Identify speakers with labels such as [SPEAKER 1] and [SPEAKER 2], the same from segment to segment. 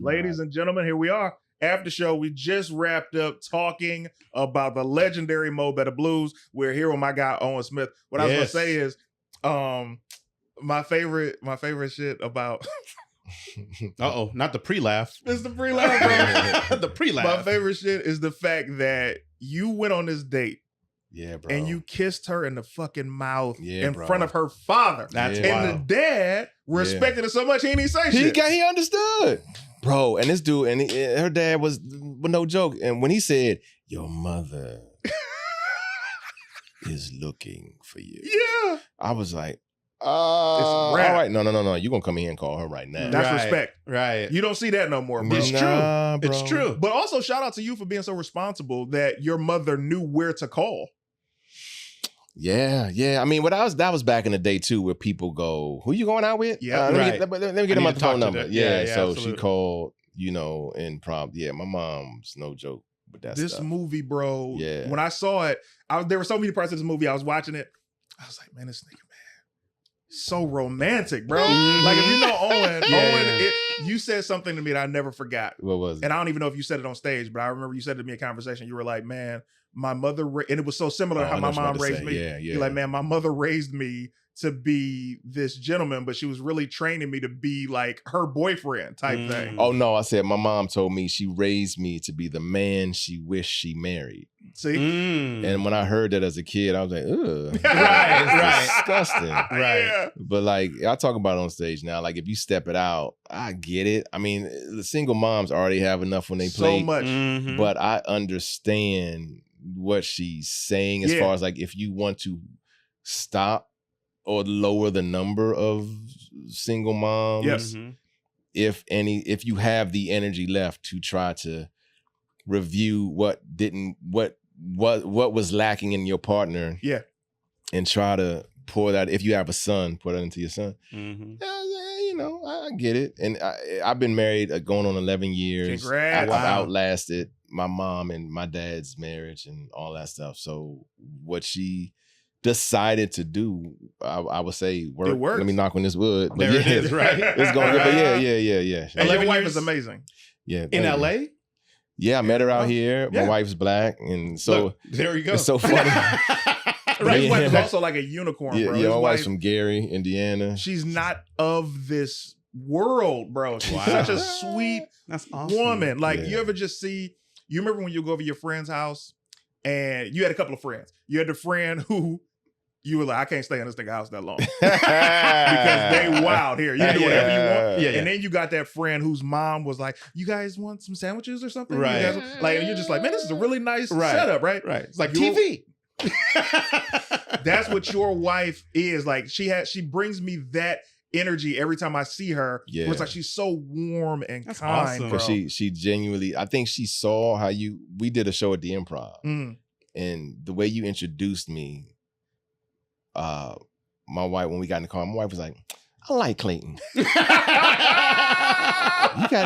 [SPEAKER 1] Ladies and gentlemen, here we are. After show, we just wrapped up talking about the legendary Mo Better Blues. We're here with my guy Owen Smith. What I was gonna say is, my favorite shit about.
[SPEAKER 2] Not the pre-laugh.
[SPEAKER 1] It's the pre-laugh, bro.
[SPEAKER 2] The pre-laugh.
[SPEAKER 1] My favorite shit is the fact that you went on this date.
[SPEAKER 3] Yeah, bro.
[SPEAKER 1] And you kissed her in the fucking mouth in
[SPEAKER 3] bro.
[SPEAKER 1] front of her father.
[SPEAKER 2] That's
[SPEAKER 1] and
[SPEAKER 2] wild.
[SPEAKER 1] the dad respected it so much he didn't even say shit.
[SPEAKER 3] He understood. Bro, and this dude, and her dad was no joke. And when he said, your mother is looking for you.
[SPEAKER 1] Yeah.
[SPEAKER 3] I was like, all right. No. You're going to come in here and call her right now.
[SPEAKER 1] That's respect.
[SPEAKER 2] Right.
[SPEAKER 1] You don't see that no more, bro.
[SPEAKER 2] It's true.
[SPEAKER 3] Bro.
[SPEAKER 2] It's true.
[SPEAKER 1] But also shout out to you for being so responsible that your mother knew where to call.
[SPEAKER 3] Yeah. I mean, that was back in the day too, where people go, "Who you going out with?"
[SPEAKER 1] Yeah,
[SPEAKER 3] let me get him on the phone number.
[SPEAKER 2] Yeah,
[SPEAKER 3] so
[SPEAKER 2] absolutely.
[SPEAKER 3] she called, and prompt. Yeah, my mom's no joke with that
[SPEAKER 1] This
[SPEAKER 3] stuff.
[SPEAKER 1] movie, bro.
[SPEAKER 3] Yeah.
[SPEAKER 1] When I saw it, there were so many parts of this movie. I was watching it. I was like, man, this nigga, so romantic, bro. Like if you know Owen, you said something to me that I never forgot.
[SPEAKER 3] What was it?
[SPEAKER 1] And I don't even know if you said it on stage, but I remember you said to me in conversation, you were like, man, my mother, and it was so similar to how my mom raised me.
[SPEAKER 3] Yeah.
[SPEAKER 1] You're like, man, my mother raised me to be this gentleman, but she was really training me to be like her boyfriend type thing.
[SPEAKER 3] Oh no, I said my mom told me she raised me to be the man she wished she married.
[SPEAKER 1] See?
[SPEAKER 3] And when I heard that as a kid, I was like, ugh.
[SPEAKER 2] Right.
[SPEAKER 3] Disgusting.
[SPEAKER 2] Right.
[SPEAKER 1] Yeah.
[SPEAKER 3] But like I talk about it on stage now, like if you step it out, I get it. I mean, the single moms already have enough when they play.
[SPEAKER 1] So much.
[SPEAKER 2] Mhm.
[SPEAKER 3] But I understand what she's saying as far as like if you want to stop or lower the number of single moms.
[SPEAKER 1] Yes.
[SPEAKER 2] Mhm.
[SPEAKER 3] If you have the energy left to try to review what was lacking in your partner.
[SPEAKER 1] Yeah.
[SPEAKER 3] And try to pour that, if you have a son, pour that into your son.
[SPEAKER 2] Mhm.
[SPEAKER 3] I get it. And I've been married going on 11 years.
[SPEAKER 1] Congrats.
[SPEAKER 3] I've outlasted my mom and my dad's marriage and all that stuff. So what she decided to do, I would say work.
[SPEAKER 1] It works.
[SPEAKER 3] Let me knock on this wood. But
[SPEAKER 2] There it is, right?
[SPEAKER 3] It's going good. But yeah.
[SPEAKER 1] And your
[SPEAKER 2] 11
[SPEAKER 1] wife
[SPEAKER 2] years?
[SPEAKER 1] is amazing.
[SPEAKER 3] Yeah.
[SPEAKER 2] In LA?
[SPEAKER 3] Yeah, I met her out here.
[SPEAKER 1] Yeah.
[SPEAKER 3] My wife's black. And so
[SPEAKER 2] Look, there you go.
[SPEAKER 3] it's so funny.
[SPEAKER 1] Right. His
[SPEAKER 3] Yeah.
[SPEAKER 1] wife is also like a unicorn, bro.
[SPEAKER 3] Yeah,
[SPEAKER 1] His
[SPEAKER 3] my wife's
[SPEAKER 1] wife,
[SPEAKER 3] from Gary, Indiana.
[SPEAKER 1] she's not of this world, bro. She's
[SPEAKER 2] Wow.
[SPEAKER 1] such a sweet
[SPEAKER 2] That's awesome.
[SPEAKER 1] woman. Like,
[SPEAKER 3] Yeah.
[SPEAKER 1] you ever just see, you remember when you go over your friend's house and you had a couple of friends. You had the friend who you were like, I can't stay in this nigga house that long. Because they wild here. You can do whatever you want.
[SPEAKER 2] Yeah.
[SPEAKER 1] And then you got that friend whose mom was like, you guys want some sandwiches or something?
[SPEAKER 2] Right.
[SPEAKER 1] You guys want-" Like, and you're just like, man, this is a really nice
[SPEAKER 2] Right.
[SPEAKER 1] setup, right?
[SPEAKER 2] Right. It's like
[SPEAKER 1] Your-
[SPEAKER 2] TV.
[SPEAKER 1] That's what your wife is. Like, she brings me that energy every time I see her.
[SPEAKER 3] Yeah.
[SPEAKER 1] Where it's like she's so warm and
[SPEAKER 2] That's
[SPEAKER 1] kind.
[SPEAKER 2] awesome.
[SPEAKER 1] Bro.
[SPEAKER 3] Because she genuinely, I think she saw how we did a show at the Improv.
[SPEAKER 1] Mm.
[SPEAKER 3] And the way you introduced me, my wife, when we got in the car, my wife was like, I like Clayton.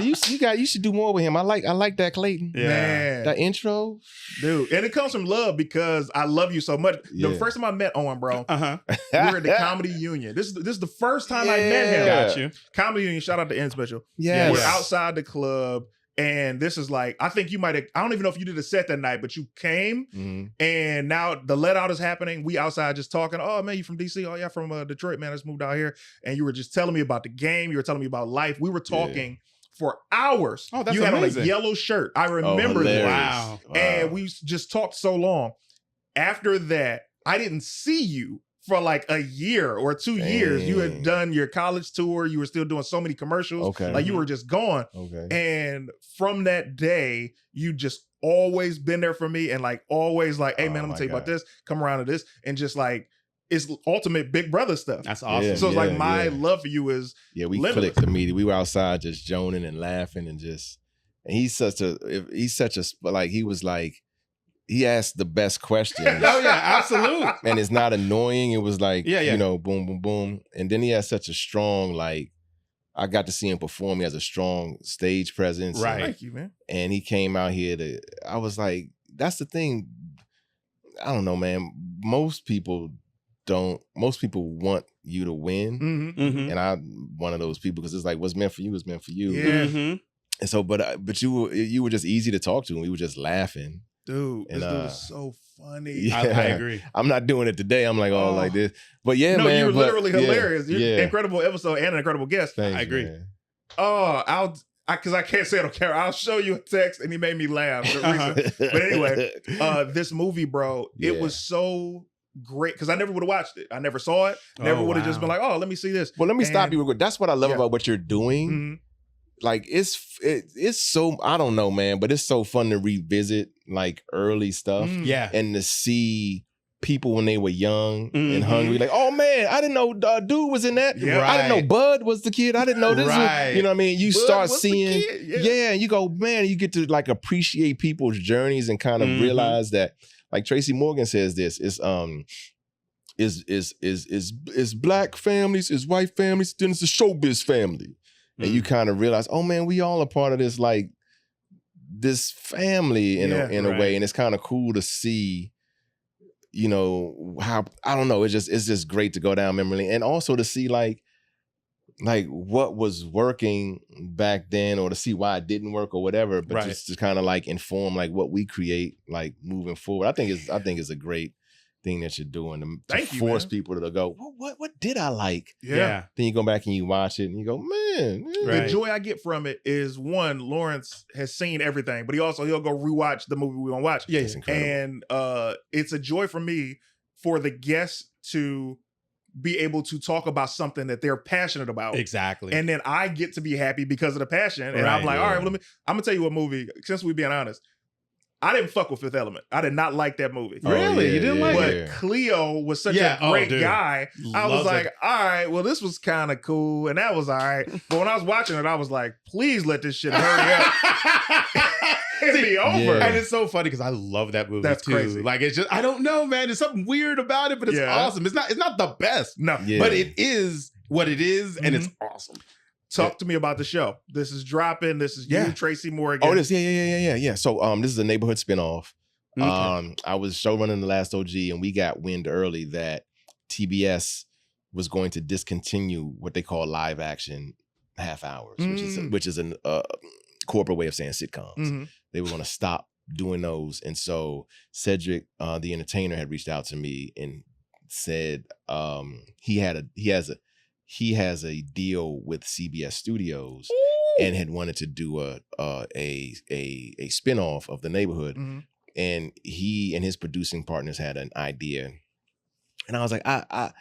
[SPEAKER 3] You should do more with him. I like that Clayton.
[SPEAKER 2] Yeah.
[SPEAKER 1] Man.
[SPEAKER 3] That intro.
[SPEAKER 1] Dude. And it comes from love because I love you so much. The
[SPEAKER 3] Yeah.
[SPEAKER 1] first time I met Owen, bro,
[SPEAKER 2] Uh-huh.
[SPEAKER 1] we were at the Comedy Union. This is the first time I met him.
[SPEAKER 3] Yeah.
[SPEAKER 2] Got you.
[SPEAKER 1] Comedy Union, shout out to N Special.
[SPEAKER 3] Yes.
[SPEAKER 1] We're outside the club. And this is like, I think you might have, I don't even know if you did a set that night, but you came
[SPEAKER 3] Mhm.
[SPEAKER 1] and now the let out is happening. We outside just talking. Oh man, you from DC? Oh yeah, from Detroit, man. I just moved out here. And you were just telling me about the game. You were telling me about life. We were talking for hours.
[SPEAKER 2] Oh, that's
[SPEAKER 1] you had
[SPEAKER 2] amazing.
[SPEAKER 1] on a yellow shirt. I remember
[SPEAKER 3] hilarious.
[SPEAKER 1] that.
[SPEAKER 2] Wow.
[SPEAKER 1] And we just talked so long. After that, I didn't see you for like a year or 2 years. You had
[SPEAKER 3] Dang.
[SPEAKER 1] done your college tour. You were still doing so many commercials.
[SPEAKER 3] Okay.
[SPEAKER 1] Like you were just gone.
[SPEAKER 3] Okay.
[SPEAKER 1] And from that day, you just always been there for me and like always like, hey man,
[SPEAKER 3] Oh
[SPEAKER 1] let me
[SPEAKER 3] my
[SPEAKER 1] tell you about
[SPEAKER 3] God.
[SPEAKER 1] this, come around to this. And just like, it's ultimate big brother stuff.
[SPEAKER 2] That's awesome.
[SPEAKER 3] Yeah.
[SPEAKER 1] So it's like my love for you is
[SPEAKER 3] Yeah, we
[SPEAKER 1] limitless.
[SPEAKER 3] clicked immediately. We were outside just joning and laughing and he's such a, like, he was like, he asked the best questions.
[SPEAKER 2] Oh yeah, absolute.
[SPEAKER 3] And it's not annoying. It was like,
[SPEAKER 2] Yeah.
[SPEAKER 3] boom, boom, boom. And then he has such a strong, like, I got to see him perform. He has a strong stage presence.
[SPEAKER 2] Right.
[SPEAKER 1] Thank you, man.
[SPEAKER 3] And he came out here I was like, that's the thing. I don't know, man. Most people want you to win.
[SPEAKER 1] Mm-hmm.
[SPEAKER 2] Mm-hmm.
[SPEAKER 3] And I'm one of those people because it's like, what's meant for you is meant for you.
[SPEAKER 1] Yeah.
[SPEAKER 2] Mm-hmm.
[SPEAKER 3] And so, but you were just easy to talk to, and we were just laughing.
[SPEAKER 1] Dude,
[SPEAKER 3] And,
[SPEAKER 1] this dude is so funny.
[SPEAKER 3] Yeah.
[SPEAKER 2] I agree.
[SPEAKER 3] I'm not doing it today. I'm like, like this. But yeah,
[SPEAKER 1] no,
[SPEAKER 3] man.
[SPEAKER 1] you're literally hilarious. You're
[SPEAKER 3] yeah.
[SPEAKER 1] an incredible episode and an incredible guest.
[SPEAKER 3] Thanks,
[SPEAKER 2] I agree.
[SPEAKER 3] Man.
[SPEAKER 1] Oh, because I can't say it on camera. I'll show you a text, and he made me laugh. But anyway, this movie, bro, it was so great because I never would have watched it. I never saw it. Never would have just been like, oh, let me see this.
[SPEAKER 3] Well, let me stop you real quick. That's what I love about what you're doing.
[SPEAKER 1] Mm-hmm.
[SPEAKER 3] Like it's so, I don't know, man, but it's so fun to revisit like early stuff.
[SPEAKER 2] Yeah.
[SPEAKER 3] And to see people when they were young and hungry, like, oh man, I didn't know dude was in that.
[SPEAKER 1] Yeah.
[SPEAKER 3] I didn't know Bud was the kid. I didn't know this.
[SPEAKER 2] Right.
[SPEAKER 3] You know what I mean? You
[SPEAKER 1] Bud
[SPEAKER 3] start
[SPEAKER 1] was the
[SPEAKER 3] seeing,
[SPEAKER 1] kid.
[SPEAKER 3] and you go, man, you get to like appreciate people's journeys and kind of realize that, like Tracy Morgan says this, is black families, is white families, then it's a showbiz family. And you kind of realize, oh man, we all a part of this, like this family in a way. And it's kind of cool to see, you know, how, I don't know, it's just great to go down memory lane. And also to see like what was working back then, or to see why it didn't work or whatever, but just to kind of like inform like what we create like moving forward. I think it's a great thing that you're doing to force people to go, what did I like?
[SPEAKER 1] Yeah.
[SPEAKER 3] Then you go back and you watch it and you go, man.
[SPEAKER 1] The joy I get from it is, one, Lawrence has seen everything, but he'll go rewatch the movie we're gonna watch.
[SPEAKER 3] Yeah, it's incredible.
[SPEAKER 1] And it's a joy for me for the guests to be able to talk about something that they're passionate about.
[SPEAKER 2] Exactly.
[SPEAKER 1] And then I get to be happy because of the passion. And I'm like, all right, well, I'm gonna tell you a movie, since we're being honest. I didn't fuck with Fifth Element. I did not like that movie.
[SPEAKER 2] Really? You didn't like it?
[SPEAKER 1] But Cleo was such a great guy. I was like, all right, well, this was kind of cool. And that was all right. But when I was watching it, I was like, please let this shit hurry up. It'd be over.
[SPEAKER 3] Yeah.
[SPEAKER 2] And it's so funny because I love that movie too.
[SPEAKER 1] Crazy.
[SPEAKER 2] Like, it's just, I don't know, man. There's something weird about it, but it's awesome. It's not the best.
[SPEAKER 1] No.
[SPEAKER 2] But it is what it is, and it's awesome.
[SPEAKER 1] Talk to me about the show. This is dropping. This is you, Tracy Morgan.
[SPEAKER 3] Oh, this, yeah. So this is a neighborhood spinoff. Okay. I was showrunning The Last OG, and we got wind early that TBS was going to discontinue what they call live action half hours, which is a corporate way of saying sitcoms. They were going to stop doing those, and so Cedric, the entertainer, had reached out to me and said he has a deal with CBS Studios and had wanted to do a spinoff of The Neighborhood. And he and his producing partners had an idea. And I was like, I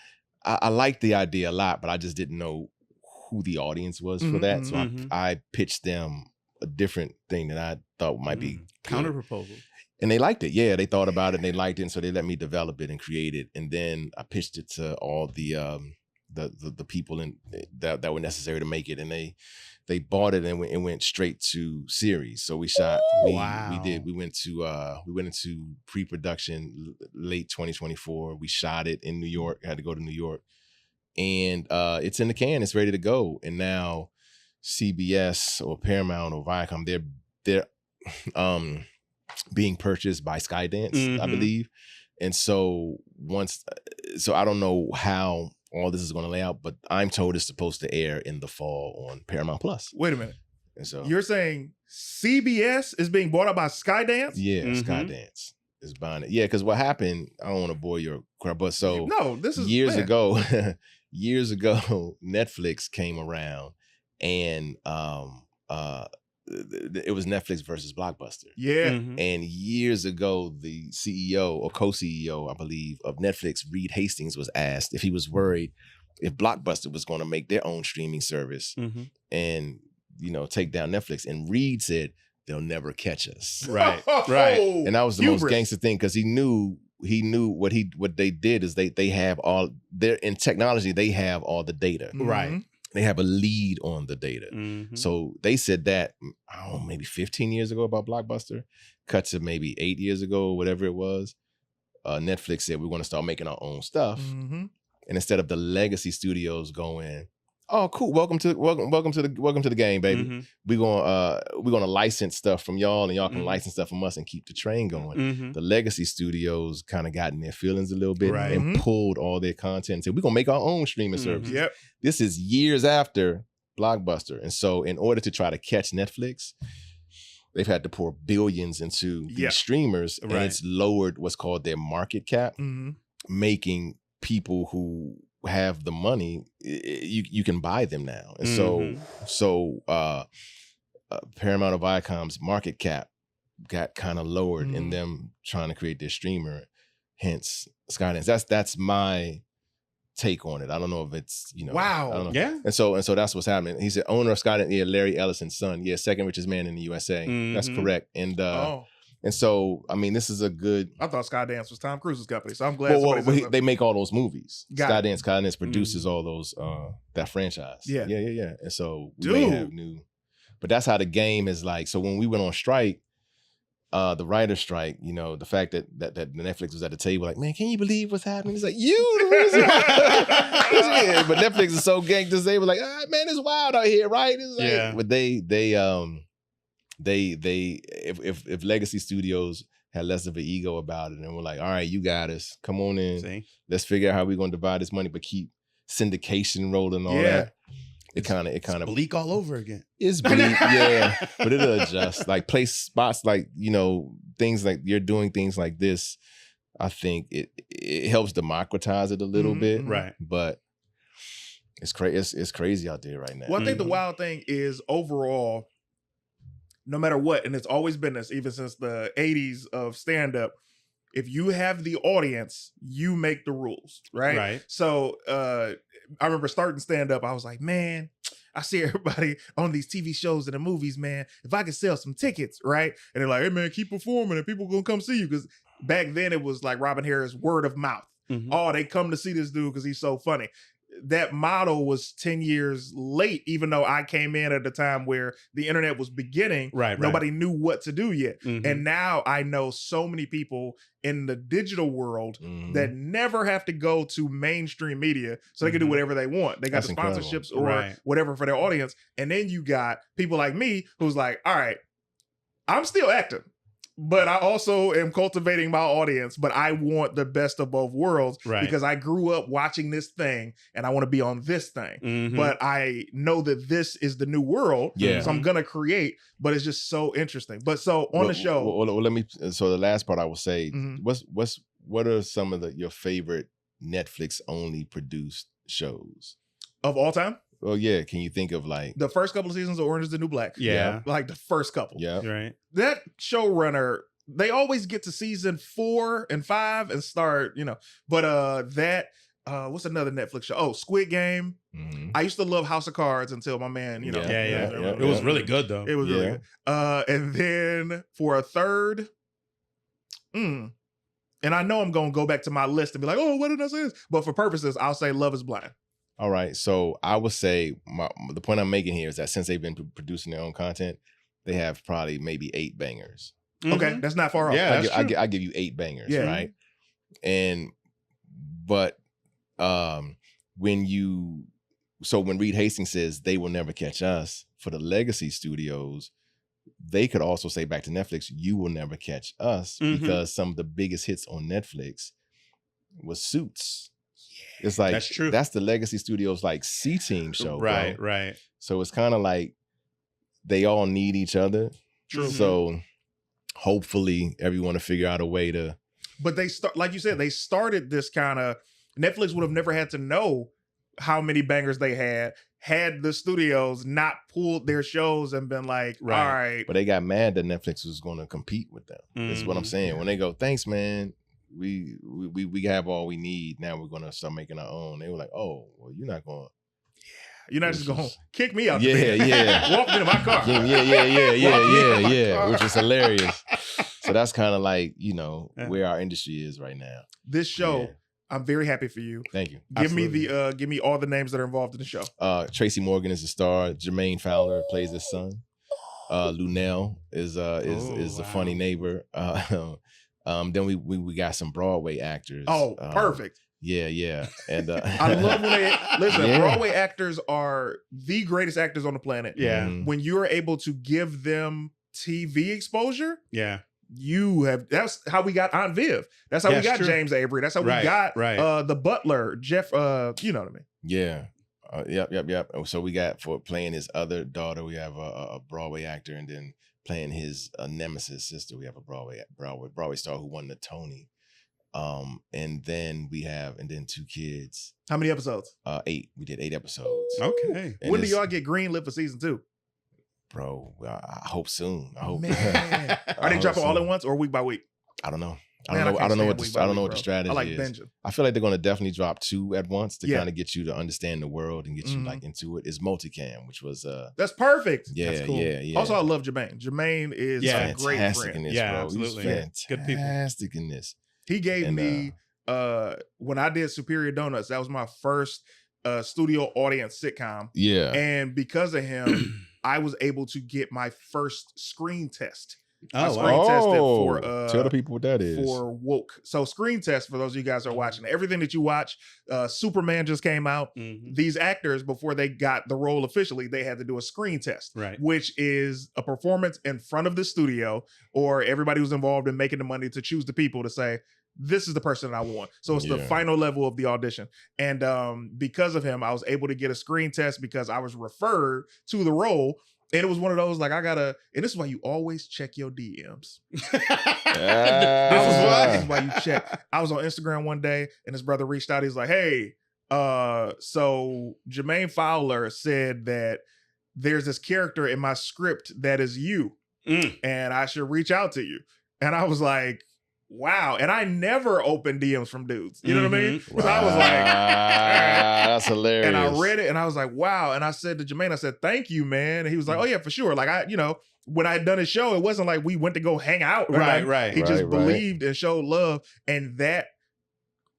[SPEAKER 3] liked the idea a lot, but I just didn't know who the audience was for that. So I pitched them a different thing that I thought might be
[SPEAKER 2] counter proposal.
[SPEAKER 3] And they liked it. Yeah, they thought about it and they liked it. And so they let me develop it and create it. And then I pitched it to all the people that were necessary to make it, and they bought it and went straight to series. So we shot. We went into pre-production late 2024. We shot it in New York. Had to go to New York, and it's in the can. It's ready to go. And now CBS or Paramount or Viacom, they're being purchased by Skydance, I believe. And so I don't know how all this is going to lay out, but I'm told it's supposed to air in the fall on Paramount Plus.
[SPEAKER 1] Wait a minute.
[SPEAKER 3] And so
[SPEAKER 1] you're saying CBS is being bought up by Skydance?
[SPEAKER 3] Yeah, Skydance is buying it. Yeah, because what happened, I don't want to bore your crowd, but so
[SPEAKER 1] this is
[SPEAKER 3] years ago, Netflix came around and it was Netflix versus Blockbuster.
[SPEAKER 1] Yeah.
[SPEAKER 3] And years ago, the CEO or co-CEO, I believe, of Netflix, Reed Hastings, was asked if he was worried if Blockbuster was going to make their own streaming service and, take down Netflix. And Reed said, they'll never catch us.
[SPEAKER 2] Right.
[SPEAKER 3] And that was the most gangster thing, because he knew what they did is they have all, they're in technology, they have all the data.
[SPEAKER 2] Right.
[SPEAKER 3] They have a lead on the data. So they said that, I don't know, maybe 15 years ago about Blockbuster. Cut to maybe 8 years ago, whatever it was. Netflix said we're going to start making our own stuff. And instead of the legacy studios going, oh, cool, welcome to the game, baby. We're gonna license stuff from y'all, and y'all can license stuff from us and keep the train going. The legacy studios kind of got in their feelings a little bit and pulled all their content and said, we're gonna make our own streaming service.
[SPEAKER 1] Yep.
[SPEAKER 3] This is years after blockbuster. And so in order to try to catch Netflix, they've had to pour billions into these streamers, and it's lowered what's called their market cap, making people who have the money, you can buy them now. And so Paramount or Viacom's market cap got kind of lowered in them trying to create their streamer, hence Skydance. That's my take on it. I don't know if it's,
[SPEAKER 1] wow.
[SPEAKER 3] I don't know. Yeah. And so that's what's happening. He's the owner of Skydance, Larry Ellison's son. Yeah, second richest man in the USA. That's correct. And and so, I mean, this is a good.
[SPEAKER 1] I thought Skydance was Tom Cruise's company, so I'm glad.
[SPEAKER 3] They make all those movies. Skydance produces all those that franchise. Yeah. And so we may have new, but that's how the game is like. So when we went on strike, the writer's strike, the fact that Netflix was at the table, like, man, can you believe what's happening? It's like, the reason why. But Netflix is so gangsters, they were like, man, it's wild out here, right? It's like, but if Legacy Studios had less of an ego about it and we're like, all right, you got us, come on in, let's figure out how we're going to divide this money, but keep syndication rolling and all that. It kind of
[SPEAKER 2] bleak all over again.
[SPEAKER 3] It's bleak, but it'll adjust. Like place spots, like things like you're doing things like this. I think it helps democratize it a little bit,
[SPEAKER 2] right?
[SPEAKER 3] But it's crazy. It's crazy out there right now.
[SPEAKER 1] Well, I think the wild thing is overall, no matter what, and it's always been this, even since the 80s of stand-up, if you have the audience, you make the rules, right?
[SPEAKER 2] Right.
[SPEAKER 1] So I remember starting stand-up, I was like, man, I see everybody on these TV shows and the movies, man, if I could sell some tickets, right? And they're like, hey, man, keep performing and people gonna come see you. Because back then it was like Robin Harris, word of mouth. Oh, they come to see this dude because he's so funny. That model was 10 years late, even though I came in at the time where the internet was beginning.
[SPEAKER 2] Right.
[SPEAKER 1] Nobody knew what to do yet. And now I know so many people in the digital world that never have to go to mainstream media, so they can do whatever they want. They got the sponsorships or whatever for their audience. And then you got people like me who's like, all right, I'm still acting, but I also am cultivating my audience, but I want the best of both worlds because I grew up watching this thing and I want to be on this thing. But I know that this is the new world. So I'm going to create, but it's just so interesting. But so on the show.
[SPEAKER 3] So the last part I will say, what are some of your favorite Netflix only produced shows?
[SPEAKER 1] Of all time?
[SPEAKER 3] Well, yeah. Can you think of like
[SPEAKER 1] the first couple of seasons of Orange is the New Black?
[SPEAKER 2] Yeah.
[SPEAKER 1] Like the first couple.
[SPEAKER 3] Yeah.
[SPEAKER 2] Right.
[SPEAKER 1] That showrunner, they always get to season 4 and 5 and start, but what's another Netflix show? Oh, Squid Game. I used to love House of Cards until my man,
[SPEAKER 2] It was really good though.
[SPEAKER 1] It was really good. And then for a third, and I know I'm going to go back to my list and be like, oh, what did I say this? But for purposes, I'll say Love is Blind.
[SPEAKER 3] All right. So I would say the point I'm making here is that since they've been producing their own content, they have probably maybe 8 bangers.
[SPEAKER 1] Okay. That's not far off.
[SPEAKER 2] Yeah,
[SPEAKER 3] I give you 8 bangers, right? But when Reed Hastings says they will never catch us, for the legacy studios, they could also say back to Netflix, you will never catch us, because some of the biggest hits on Netflix was Suits. It's like,
[SPEAKER 2] that's true.
[SPEAKER 3] That's the Legacy Studios like C-Team show.
[SPEAKER 2] Right,
[SPEAKER 3] bro.
[SPEAKER 2] right.
[SPEAKER 3] So it's kind of like they all need each other.
[SPEAKER 1] True.
[SPEAKER 3] So hopefully everyone will figure out a way to.
[SPEAKER 1] But like you said, they started this kind of, Netflix would have never had to know how many bangers they had the studios not pulled their shows and been like, all right.
[SPEAKER 3] But they got mad that Netflix was going to compete with them. That's what I'm saying. When they go, thanks, man. We have all we need. Now we're gonna start making our own. They were like, oh, well, you're not going.
[SPEAKER 1] You're not just going to kick me out.
[SPEAKER 3] Yeah.
[SPEAKER 1] Walk into my car.
[SPEAKER 3] Yeah. Which is hilarious. So that's kind of like where our industry is right now.
[SPEAKER 1] This show, I'm very happy for you.
[SPEAKER 3] Thank you.
[SPEAKER 1] Give me all the names that are involved in the show.
[SPEAKER 3] Tracy Morgan is the star. Jermaine Fowler plays his son. Lunel is a funny neighbor. Then we got some Broadway actors.
[SPEAKER 1] Oh, perfect.
[SPEAKER 3] Yeah. And
[SPEAKER 1] I love when they listen. Broadway actors are the greatest actors on the planet.
[SPEAKER 2] Yeah.
[SPEAKER 1] When you're able to give them TV exposure.
[SPEAKER 2] Yeah.
[SPEAKER 1] That's how we got Aunt Viv. That's how we got James Avery. That's how we got the butler, Jeff, you know what I mean?
[SPEAKER 3] Yeah. Yep. So we got, for playing his other daughter, we have a Broadway actor, and then playing his nemesis sister, we have a Broadway star who won the Tony. And then we have 2 kids.
[SPEAKER 1] How many episodes?
[SPEAKER 3] 8. We did 8 episodes.
[SPEAKER 2] Okay.
[SPEAKER 3] And
[SPEAKER 1] when do y'all get greenlit for season 2?
[SPEAKER 3] Bro, I hope soon. I hope.
[SPEAKER 1] Man. Are they dropping all at once or week by week?
[SPEAKER 3] I don't know.
[SPEAKER 1] Man,
[SPEAKER 3] I don't know what
[SPEAKER 1] the
[SPEAKER 3] strategy
[SPEAKER 1] I like
[SPEAKER 3] is.
[SPEAKER 1] binging.
[SPEAKER 3] I feel like they're going to definitely drop 2 at once to kind of get you to understand the world and get you like into it. It's multicam, which was
[SPEAKER 1] that's perfect.
[SPEAKER 3] Yeah,
[SPEAKER 1] that's cool.
[SPEAKER 3] yeah.
[SPEAKER 1] Also, I love Jermaine. Jermaine is a great friend.
[SPEAKER 3] In this,
[SPEAKER 2] yeah,
[SPEAKER 3] bro.
[SPEAKER 2] absolutely.
[SPEAKER 3] He's
[SPEAKER 2] Good people.
[SPEAKER 3] fantastic in this.
[SPEAKER 1] He gave me when I did Superior Donuts. That was my first studio audience sitcom.
[SPEAKER 3] Yeah,
[SPEAKER 1] and because of him, I was able to get my first screen test.
[SPEAKER 2] Oh,
[SPEAKER 1] screen tested for
[SPEAKER 3] tell the people what that is.
[SPEAKER 1] For Woke. So screen test, for those of you guys who are watching, everything that you watch, Superman just came out. These actors, before they got the role officially, they had to do a screen test,
[SPEAKER 2] right?
[SPEAKER 1] Which is a performance in front of the studio, or everybody who's involved in making the money to choose the people to say, this is the person I want. So it's the final level of the audition. And because of him, I was able to get a screen test because I was referred to the role. And it was one of those, like, and this is why you always check your DMs. This is why you check. I was on Instagram one day and his brother reached out. He's like, hey, so Jermaine Fowler said that there's this character in my script that is you, and I should reach out to you. And I was like, wow. And I never opened DMs from dudes. You know what I mean?
[SPEAKER 3] Wow.
[SPEAKER 1] So I was like,
[SPEAKER 3] that's hilarious.
[SPEAKER 1] And I read it and I was like, wow. And I said to Jermaine, I said, thank you, man. And he was like, oh yeah, for sure. Like when I had done his show, it wasn't like we went to go hang out.
[SPEAKER 2] Right.
[SPEAKER 1] He just believed and showed love. And that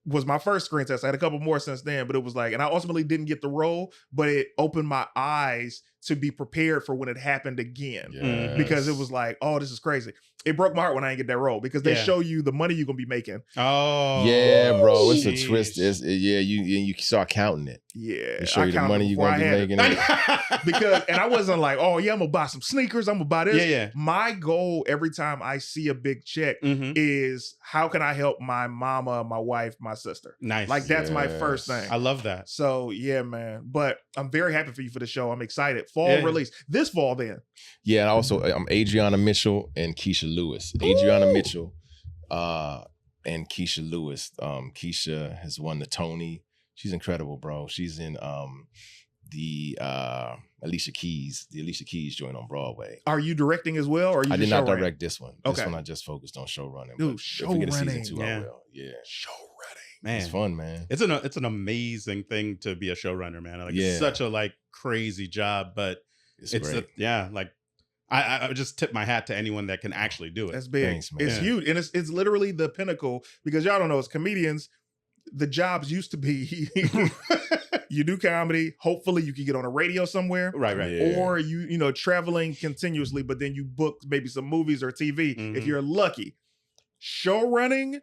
[SPEAKER 1] was my first screen test. I had a couple more since then, but it was like, and I ultimately didn't get the role, but it opened my eyes to be prepared for when it happened again. Because it was like, oh, this is crazy. It broke my heart when I didn't get that role because they show you the money you're gonna be making.
[SPEAKER 2] Oh,
[SPEAKER 3] yeah, bro, it's a twist. You start counting it.
[SPEAKER 1] Yeah,
[SPEAKER 3] they show you the money you're gonna be making.
[SPEAKER 1] Because, and I wasn't like, oh yeah, I'm gonna buy some sneakers. I'm gonna buy this.
[SPEAKER 2] Yeah.
[SPEAKER 1] My goal every time I see a big check is how can I help my mama, my wife, my sister.
[SPEAKER 2] Nice.
[SPEAKER 1] Like that's my first thing.
[SPEAKER 2] I love that.
[SPEAKER 1] So yeah, man. But I'm very happy for you for the show. I'm excited. Fall release this fall then.
[SPEAKER 3] Yeah, and also I'm Adriana Mitchell and Keisha Lewis. Adriana Mitchell and Keisha Lewis. Keisha has won the Tony. She's incredible, bro. She's in the Alicia Keys joint on Broadway.
[SPEAKER 1] Are you directing as well, or are you?
[SPEAKER 3] I did not direct
[SPEAKER 1] running?
[SPEAKER 3] this one.
[SPEAKER 1] Okay.
[SPEAKER 3] This one I just focused on show running.
[SPEAKER 1] Dude,
[SPEAKER 3] show running. If we get a season 2, I will. Yeah.
[SPEAKER 1] Show running.
[SPEAKER 2] Man,
[SPEAKER 3] it's fun, man.
[SPEAKER 2] It's an amazing thing to be a showrunner, man. Like it's such a crazy job, but it's great. I just tip my hat to anyone that can actually do it.
[SPEAKER 1] That's big.
[SPEAKER 3] Thanks, man.
[SPEAKER 1] It's huge, and it's literally the pinnacle because y'all don't know as comedians, the jobs used to be you do comedy. Hopefully, you can get on a radio somewhere,
[SPEAKER 2] right?
[SPEAKER 3] Yeah.
[SPEAKER 1] Or you traveling continuously, but then you book maybe some movies or TV if you're lucky. Show running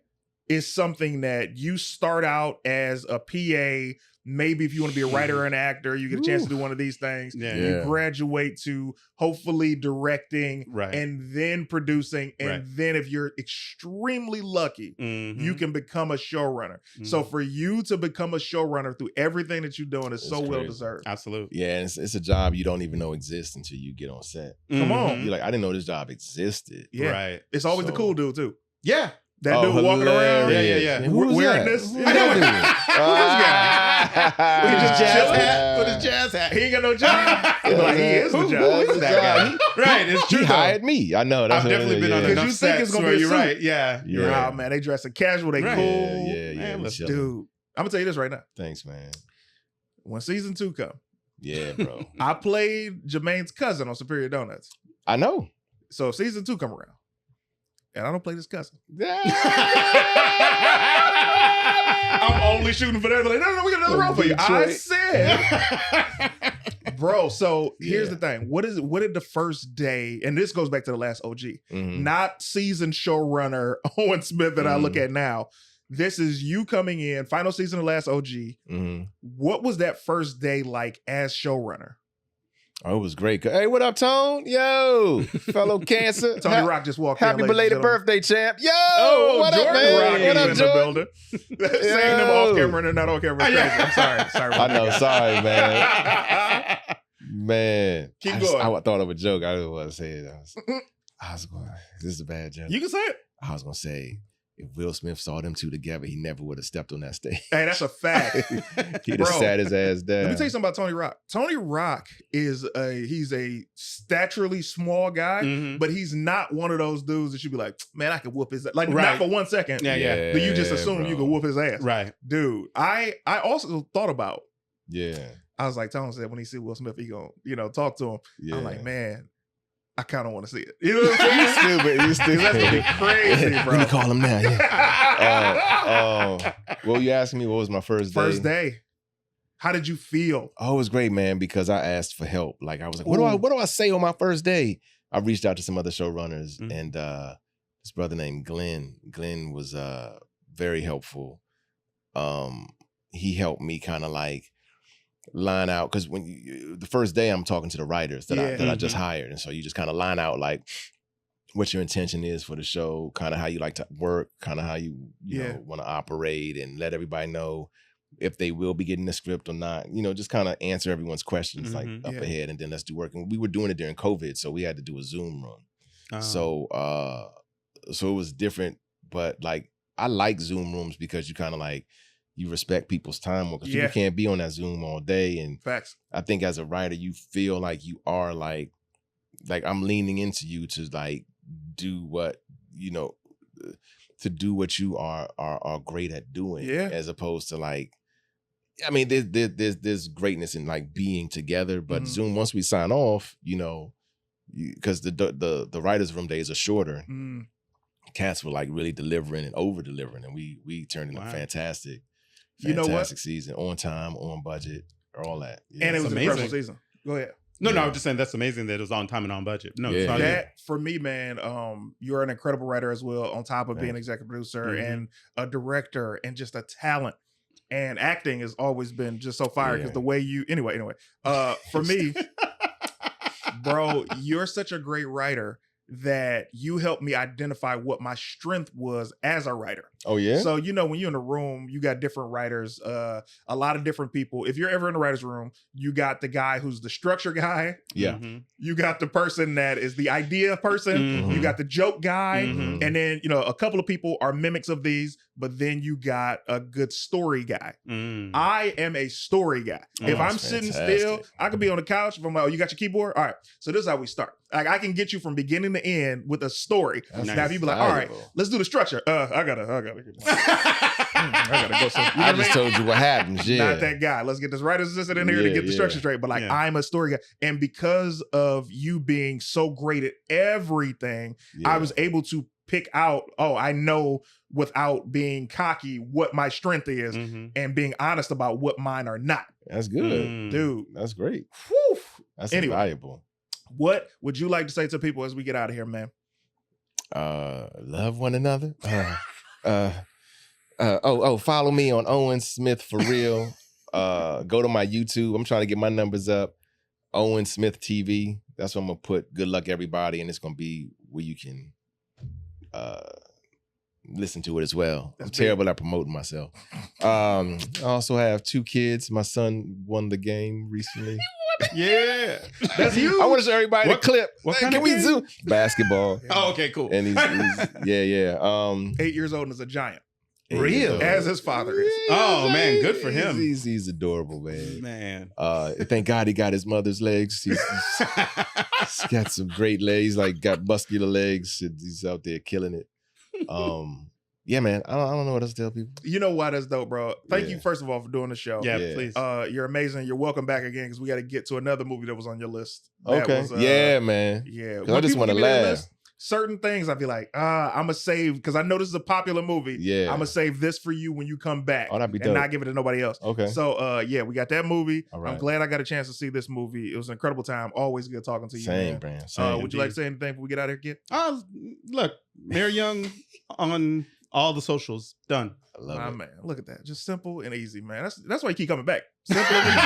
[SPEAKER 1] is something that you start out as a PA. Maybe if you want to be a writer or an actor, you get a chance to do one of these things. You graduate to hopefully directing and then producing. And then if you're extremely lucky, you can become a showrunner. So for you to become a showrunner through everything that you're doing is so well deserved.
[SPEAKER 2] Absolutely.
[SPEAKER 3] Yeah, it's a job you don't even know exists until you get on set.
[SPEAKER 1] Come on.
[SPEAKER 3] You're like, I didn't know this job existed.
[SPEAKER 1] Yeah.
[SPEAKER 2] Right.
[SPEAKER 1] It's always the cool dude too.
[SPEAKER 2] Yeah.
[SPEAKER 1] That dude walking around.
[SPEAKER 2] Yeah.
[SPEAKER 1] Wearing this.
[SPEAKER 3] I know
[SPEAKER 1] this guy.
[SPEAKER 2] With his jazz hat. With his jazz hat.
[SPEAKER 1] He ain't got no job. He is the job.
[SPEAKER 2] Who is that guy? Right. It's true.
[SPEAKER 3] He hired me. I know.
[SPEAKER 2] I've definitely been on enough
[SPEAKER 1] you think it's
[SPEAKER 2] sets
[SPEAKER 1] gonna
[SPEAKER 2] where
[SPEAKER 1] be a
[SPEAKER 2] you're
[SPEAKER 1] suit.
[SPEAKER 2] right. Yeah.
[SPEAKER 3] You're
[SPEAKER 1] right. Man, they dressing casual. They cool.
[SPEAKER 3] Yeah.
[SPEAKER 2] Man,
[SPEAKER 1] Dude, I'm gonna tell you this right now.
[SPEAKER 3] Thanks, man.
[SPEAKER 1] When season 2 come,
[SPEAKER 3] yeah, bro.
[SPEAKER 1] I played Jermaine's cousin on Superior Donuts.
[SPEAKER 3] I know.
[SPEAKER 1] So if season 2 come around, and I don't play this cousin. I'm only shooting for that. Like, no, we got another role for you. I said, bro. So here's the thing. What did the first day? And this goes back to the last OG, not season showrunner Owen Smith that I look at now. This is you coming in, final season of last OG. What was that first day like as showrunner?
[SPEAKER 3] Oh, it was great. Hey, what up, Tone? Yo, fellow Cancer.
[SPEAKER 1] Tony Rock just walked in.
[SPEAKER 3] Happy belated birthday, champ. Yo, what
[SPEAKER 1] Jordan
[SPEAKER 3] up, man?
[SPEAKER 1] Rock
[SPEAKER 3] What up,
[SPEAKER 1] in
[SPEAKER 3] Jordan?
[SPEAKER 1] the building. Saying them off camera and they're not on camera. I'm sorry.
[SPEAKER 3] I know. Sorry, man. Man.
[SPEAKER 1] Keep going.
[SPEAKER 3] I thought of a joke. I didn't want to say it. I was going, this is a bad joke.
[SPEAKER 1] You can say it.
[SPEAKER 3] I was going to say, if Will Smith saw them two together, he never would have stepped on that stage.
[SPEAKER 1] Hey, that's a fact.
[SPEAKER 3] He'd have sat his ass down.
[SPEAKER 1] Let me tell you something about Tony Rock. Tony Rock he's a staturally small guy, but he's not one of those dudes that you'd be like, man, I could whoop his ass. Like, not for 1 second.
[SPEAKER 2] Yeah.
[SPEAKER 1] But you just assume you could whoop his ass.
[SPEAKER 2] Right.
[SPEAKER 1] Dude, I also thought about, I was like, Tony said when he see Will Smith, he gonna, talk to him. Yeah. I'm like, man, I kind of want to see it. You know what I'm saying?
[SPEAKER 3] You stupid.
[SPEAKER 1] That's gonna be crazy, bro.
[SPEAKER 3] Let me call him now. Well, you asked me what was my first day.
[SPEAKER 1] First day. How did you feel?
[SPEAKER 3] Oh, it was great, man, because I asked for help. Like I was like, what do I say on my first day? I reached out to some other showrunners, and this brother named Glenn was very helpful. He helped me kind of like line out, because when the first day I'm talking to the writers that I just hired, and so you just kind of line out like what your intention is for the show, kind of how you like to work, kind of how you know want to operate, and let everybody know if they will be getting the script or not. Just kind of answer everyone's questions like up ahead, and then let's do work. And we were doing it during COVID, so we had to do a Zoom run. So it was different, but like I like Zoom rooms because you kind of like you respect people's time, because people can't be on that Zoom all day. And
[SPEAKER 1] facts. I
[SPEAKER 3] think as a writer, you feel like you are like I'm leaning into you to like do what to do what you are great at doing, as opposed to like, I mean, there's greatness in like being together, but Zoom, once we sign off, because the writers' room days are shorter. Cats were like really delivering and over delivering, and we turned in a fantastic season, on time, on budget, all that.
[SPEAKER 1] And it was an incredible season. Go ahead.
[SPEAKER 2] No, I'm just saying that's amazing that it was on time and on budget. No,
[SPEAKER 1] that for me, man, you're an incredible writer as well, on top of being an executive producer and a director and just a talent. And acting has always been just so fire because the way you anyway. For me, bro, you're such a great writer that you helped me identify what my strength was as a writer. Oh, yeah? So, when you're in a room, you got different writers, a lot of different people. If you're ever in a writer's room, you got the guy who's the structure guy. Yeah. You got the person that is the idea person. You got the joke guy. And then, a couple of people are mimics of these, but then you got a good story guy. I am a story guy. If I'm sitting still, I could be on the couch. If I'm like, oh, you got your keyboard? All right. So this is how we start. Like I can get you from beginning to end with a story. Now if you be like, all right, let's do the structure. I gotta go.
[SPEAKER 3] I just told you what happens. Yeah.
[SPEAKER 1] Not that guy. Let's get this writer's assistant in here to get the structure straight. But like, I'm a story guy. And because of you being so great at everything, I was able to pick out, I know without being cocky what my strength is and being honest about what mine are not.
[SPEAKER 3] That's good.
[SPEAKER 1] Dude.
[SPEAKER 3] That's great.
[SPEAKER 1] Whew.
[SPEAKER 3] That's invaluable.
[SPEAKER 1] What would you like to say to people as we get out of here, man?
[SPEAKER 3] Love one another. Follow me on Owen Smith for real. Go to my YouTube. I'm trying to get my numbers up. Owen Smith TV. That's what I'm gonna put. Good luck, everybody, and it's gonna be where you can listen to it as well. I'm terrible at promoting myself. I also have 2 kids. My son won the game recently.
[SPEAKER 1] Yeah, that's you.
[SPEAKER 3] I want to show everybody the clip.
[SPEAKER 2] What kind
[SPEAKER 3] can
[SPEAKER 2] of
[SPEAKER 3] we
[SPEAKER 2] game?
[SPEAKER 3] zoom? Basketball.
[SPEAKER 2] Oh, okay, cool.
[SPEAKER 3] And he's
[SPEAKER 1] 8 years old and is a giant.
[SPEAKER 2] Real,
[SPEAKER 1] as his father is.
[SPEAKER 2] Oh man, good for him.
[SPEAKER 3] He's adorable, man.
[SPEAKER 2] Man.
[SPEAKER 3] Thank God he got his mother's legs. He's got some great legs. Like got muscular legs. He's out there killing it. Yeah, man. I don't know what else to tell people.
[SPEAKER 1] You know why that's dope, bro. Thank you, first of all, for doing the show.
[SPEAKER 2] Yeah, please.
[SPEAKER 1] You're amazing. You're welcome back again because we got to get to another movie that was on your list.
[SPEAKER 3] Okay. Yeah, man.
[SPEAKER 1] Yeah.
[SPEAKER 3] I just want to laugh.
[SPEAKER 1] Certain things I'd be like, I'm going to save, because I know this is a popular movie.
[SPEAKER 3] Yeah.
[SPEAKER 1] I'm going to save this for you when you come back.
[SPEAKER 3] Oh, that'd be dope.
[SPEAKER 1] And not give it to nobody else.
[SPEAKER 3] Okay.
[SPEAKER 1] So, we got that movie.
[SPEAKER 3] All right.
[SPEAKER 1] I'm glad I got a chance to see this movie. It was an incredible time. Always good talking to you,
[SPEAKER 3] Same,
[SPEAKER 1] man.
[SPEAKER 3] Same.
[SPEAKER 1] Would you like to say anything before we get out of here, kid?
[SPEAKER 2] Look, Mayor Young on all the socials done.
[SPEAKER 3] I love
[SPEAKER 1] My
[SPEAKER 3] it.
[SPEAKER 1] man, look at that. Just simple and easy, man. That's why you keep coming back. Simple and easy.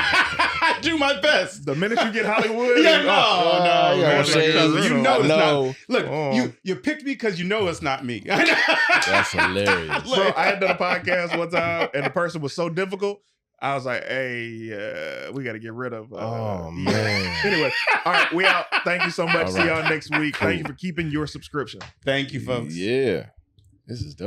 [SPEAKER 2] I do my best.
[SPEAKER 1] The minute you get Hollywood,
[SPEAKER 2] Yeah,
[SPEAKER 1] and-
[SPEAKER 2] no,
[SPEAKER 3] man,
[SPEAKER 2] because you know it's not. Look,
[SPEAKER 1] Oh.
[SPEAKER 2] you picked me because you know it's not me.
[SPEAKER 3] That's hilarious.
[SPEAKER 1] Bro, I had done a podcast one time, and the person was so difficult. I was like, "Hey, we got to get rid of."
[SPEAKER 3] Oh man.
[SPEAKER 1] Anyway, all right, we out. Thank you so much.
[SPEAKER 3] All
[SPEAKER 1] See
[SPEAKER 3] right.
[SPEAKER 1] y'all next week.
[SPEAKER 3] Cool.
[SPEAKER 1] Thank you for keeping your subscription.
[SPEAKER 2] Thank you, folks.
[SPEAKER 3] Yeah. This is dope.